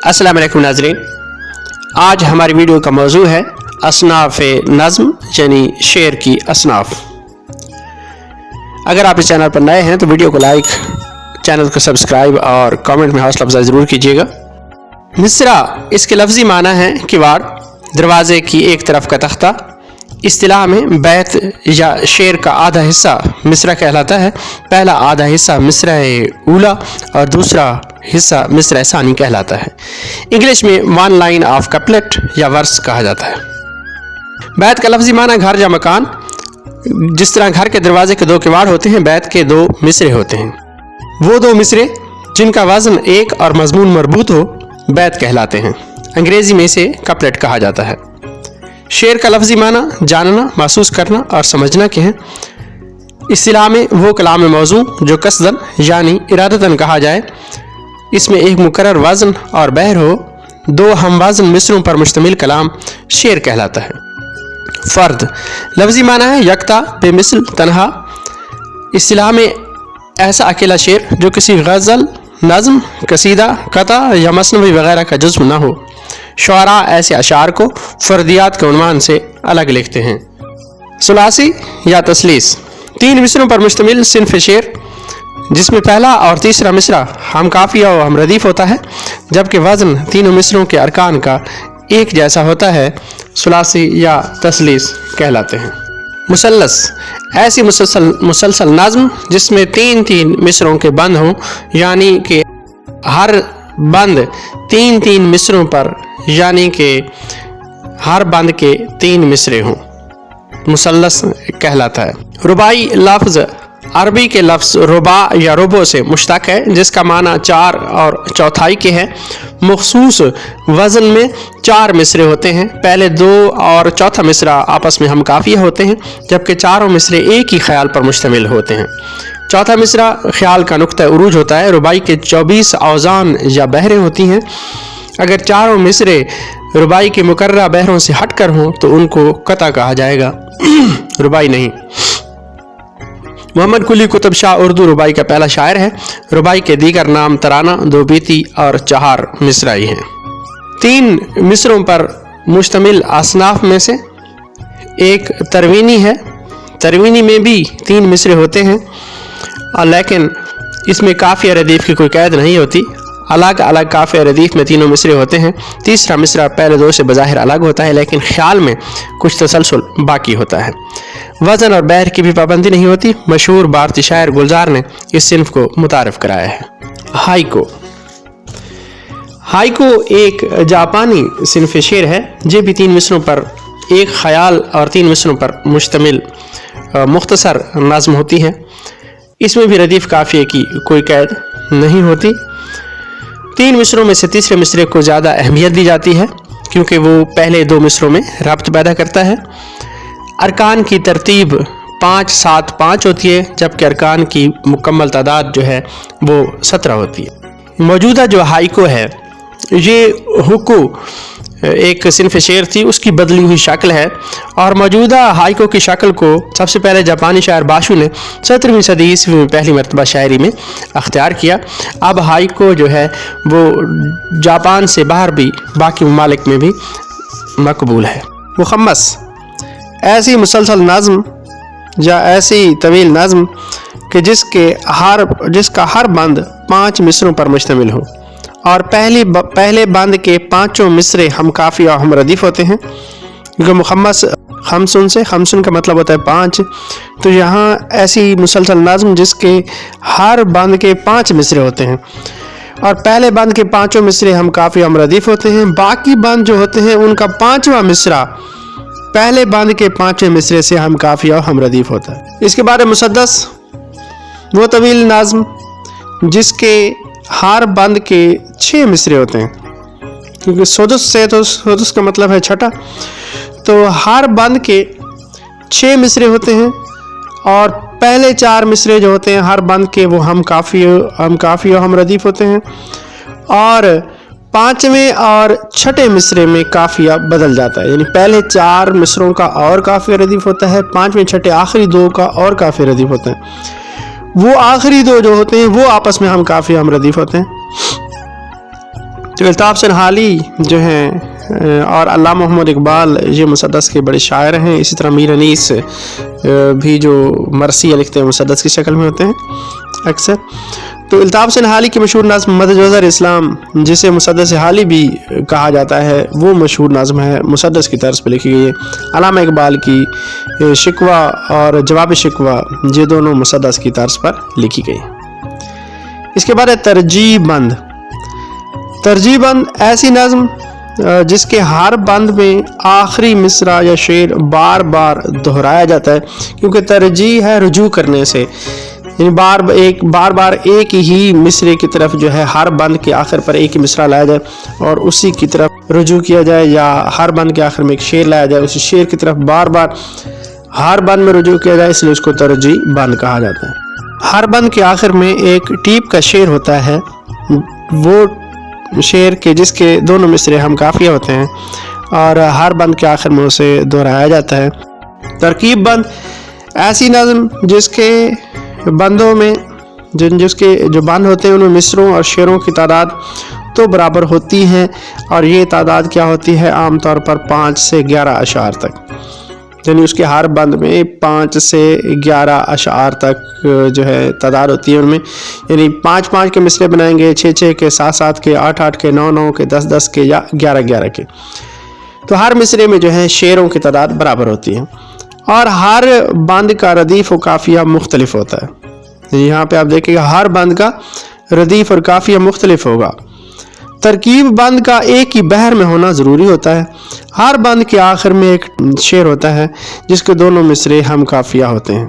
अस्सलाम वालेकुम नाज़रीन, आज हमारी वीडियो का मौजू है असनाफ़ नज़्म यानी शेर की असनाफ़। अगर आप इस चैनल पर नए हैं तो वीडियो को लाइक, चैनल को सब्सक्राइब और कमेंट में हौसला अफजाई ज़रूर कीजिएगा। मिसरा इसके लफ्ज़ी माना है किवाड़, दरवाज़े की एक तरफ का तख्ता। इस्तिलाह में बैत या शेर का आधा हिस्सा मिसरा कहलाता है। पहला आधा हिस्सा मिसरा ऊला और दूसरा हिस्सा मिसरा सानी कहलाता है। इंग्लिश में वन लाइन ऑफ कपलेट या वर्स कहा जाता है। बैत का लफ्ज़ी माना घर या मकान। जिस तरह घर के दरवाजे के दो किवाड़ होते हैं, बैत के दो मिसरे होते हैं। वो दो मिसरे जिनका वज़न एक और मजमून मरबूत हो बैत कहलाते हैं। अंग्रेज़ी में इसे कपलेट कहा जाता है। शेर का लफ्ज़ी माना जानना, महसूस करना और समझना के हैं। इस्तिलाह में वो कलाम मौजू जो कसदन यानी इरादतन कहा जाए, इसमें एक मुकर्रर वज़न और बहर हो, दो हम वज़न मिसरों पर मुश्तमिल कलाम शेर कहलाता है। फ़र्द लफ्ज़ी माना है यकता, बेमिसल, तन्हा। इस्तिलाह में ऐसा अकेला शेर जो किसी गज़ल, नज़्म, कसीदा, कता या मसनवी वगैरह का जुज़्व न हो। शुअरा ऐसे अशार को फ़र्दियात के उन्वान से अलग लिखते हैं। सुलासी या तसलीस तीन मिसरों पर मुश्तमिल सिन्फ़ शेर, जिसमें पहला और तीसरा मिसरा हम काफ़िया और हम रदीफ़ होता है, जबकि वज़न तीनों मिसरों के अरकान का एक जैसा होता है, सुलासी या तसलीस कहलाते हैं। मुसल्लस ऐसी मुसलसल नज़्म जिसमें तीन तीन मिसरों के बंद हों, यानी कि हर बंद तीन तीन मिसरों पर, यानी कि हर बंद के तीन मिसरे हों, मुसल्लस कहलाता है। रुबाई लफ्ज़ अरबी के लफ्ज़ रुबा या रुबो से मुश्तक है, जिसका माना चार और चौथाई के है। मखसूस वज़न में चार मिसरे होते हैं। पहले दो और चौथा मिसरा आपस में हम काफ़िया होते हैं, जबकि चारों मिसरे एक ही ख्याल पर मुश्तमिल होते हैं। चौथा मिसरा ख्याल का नुक्ता उरूज होता है। रुबाई के 24 औज़ान या बहरें होती हैं। अगर चारों मिसरे रुबाई के मुकर्ररा बहरों से हट कर हों तो उनको कता कहा जाएगा, रुबाई नहीं। मोहम्मद कुली कुतुब शाह उर्दू रुबाई का पहला शायर है। रुबाई के दीगर नाम तराना, दो बीती और चार मिसराई हैं। तीन मिसरों पर मुश्तमिल असनाफ में से एक तरवीनी है। तरवीनी में भी तीन मिसरे होते हैं, लेकिन इसमें काफ़िया रदीफ़ की कोई कैद नहीं होती। अलग अलग काफ़िया रदीफ़ में तीनों मिसरे होते हैं। तीसरा मिसरा पहले दो से बज़ाहिर अलग होता है, लेकिन ख़्याल में कुछ तसलसल बाकी होता है। वज़न और बहर की भी पाबंदी नहीं होती। मशहूर भारतीय शायर गुलजार ने इस सिन्फ को मुतारफ़ कराया है। हाइको हाइको एक जापानी सिन्फ शेर है। ये भी तीन मिसरों पर एक ख़याल और तीन मिसरों पर मुश्तमिल मुख्तसर नज़्म होती है। इसमें भी रदीफ़ काफ़िये की कोई कैद नहीं होती। तीन मिसरों में से तीसरे मिसरे को ज़्यादा अहमियत दी जाती है, क्योंकि वो पहले दो मिसरों में रब्त पैदा करता है। अरकान की तरतीब 5, 7, 5 होती है, जबकि अरकान की मुकम्मल तादाद जो है वो 17 होती है। मौजूदा जो हाइको है, ये हुक्कू एक सिन्फ शेर थी, उसकी बदली हुई शक्ल है। और मौजूदा हाइको की शक्ल को सबसे पहले जापानी शायर बाशु ने 17वीं सदी ईस्वी में पहली मरतबा शायरी में अख्तियार किया। अब हाइको जो है वो जापान से बाहर भी बाकी ममालिक में भी मकबूल है। मुखम्मस ऐसी मुसलसल नज़्म या ऐसी तवील नज़्म कि जिसका हर बंद 5 मिसरों पर मुश्तमिल हो और पहले बंद के पाँचों मिसरे हम काफ़ी और हम रदीफ़ होते हैं। क्योंकि मुखम्मस खमसुन से, खमसुन का मतलब होता है 5, तो यहाँ ऐसी मुसलसल नज़्म जिसके हर बंद के 5 मिसरे होते हैं और पहले बंद के पाँचों मिसरे हम काफ़ी हम रदीफ़ होते हैं। बाकी बंद जो होते हैं उनका 5वां मिसरा पहले बंद के 5वें मिसरे से हम काफ़ी और हम रदीफ़ होता है। इसके बाद मुसद्दस वो तवील नज़्म जिसके हर बंद के 6 मिसरे होते हैं, क्योंकि सुदुस से तो सुदुस का मतलब है छठा, तो हर बंद के 6 मिसरे होते हैं और पहले 4 मिसरे जो होते हैं हर बंद के वो हम काफ़ी और हम रदीफ़ होते हैं। और 5वें और छठे मिसरे में काफ़िया बदल जाता है, यानी पहले 4 मिसरों का और काफ़िया रदीफ़ होता है, 5वें छठे आखिरी 2 का और काफ़िया रदीफ़ होता है। वो आखिरी 2 जो होते हैं वो आपस में हम काफ़ी हम रदीफ़ होते हैं। تو الطاف سنہالی جو ہیں اور علامہ محمد اقبال یہ مسدس کے بڑے شاعر ہیں. اسی طرح میر انیس بھی جو مرثیہ لکھتے ہیں مسدس کی شکل میں ہوتے ہیں اکثر. تو الطاف سنہالی کی مشہور نظم مدد وزر اسلام جسے مسدس حالی بھی کہا جاتا ہے وہ مشہور نظم ہے, مسدس کی طرز پہ لکھی گئی ہے. علامہ اقبال کی شکوہ اور جواب شکوہ یہ دونوں مسدس کی طرز پر لکھی گئی. اس کے بعد ہے ترجیح بند. ترجیح بند ایسی نظم جس کے ہر بند میں آخری مصرع یا شعر بار بار دہرایا جاتا ہے, کیونکہ ترجیح ہے رجوع کرنے سے, یعنی بار بار ایک ہی مصرے کی طرف جو ہے ہر بند کے آخر پر ایک ہی مصرع لایا جائے اور اسی کی طرف رجوع کیا جائے, یا ہر بند کے آخر میں ایک شعر لایا جائے اسی شعر کی طرف بار بار ہر بند میں رجوع کیا جائے, اس لیے اس کو ترجیح بند کہا جاتا ہے. ہر بند کے آخر میں ایک ٹیپ کا شعر ہوتا ہے, وہ شعر کے جس کے دونوں مصرے ہم قافیہ ہوتے ہیں اور ہر بند کے آخر میں اسے دہرایا جاتا ہے. ترکیب بند ایسی نظم جس کے بندوں میں جس کے جو بند ہوتے ہیں ان میں مصروں اور شعروں کی تعداد تو برابر ہوتی ہیں, اور یہ تعداد کیا ہوتی ہے عام طور پر 5 سے 11 اشعار تک, یعنی اس کے ہر بند میں 5 سے 11 اشعار تک جو ہے تعداد ہوتی ہے. ان میں یعنی 5 کے مصرے بنائیں گے, 6 کے, 7 کے, 8 کے, 9 کے, 10 کے یا 11 کے. تو ہر مصرے میں جو ہے شعروں کی تعداد برابر ہوتی ہے, اور ہر بند کا ردیف و قافیہ مختلف ہوتا ہے. یہاں پہ آپ دیکھیں گا ہر بند کا ردیف اور قافیہ مختلف ہوگا. ترکیب بند کا ایک ہی بحر میں ہونا ضروری ہوتا ہے. ہر بند کے آخر میں ایک شعر ہوتا ہے جس کے دونوں مصرے ہم قافیہ ہوتے ہیں.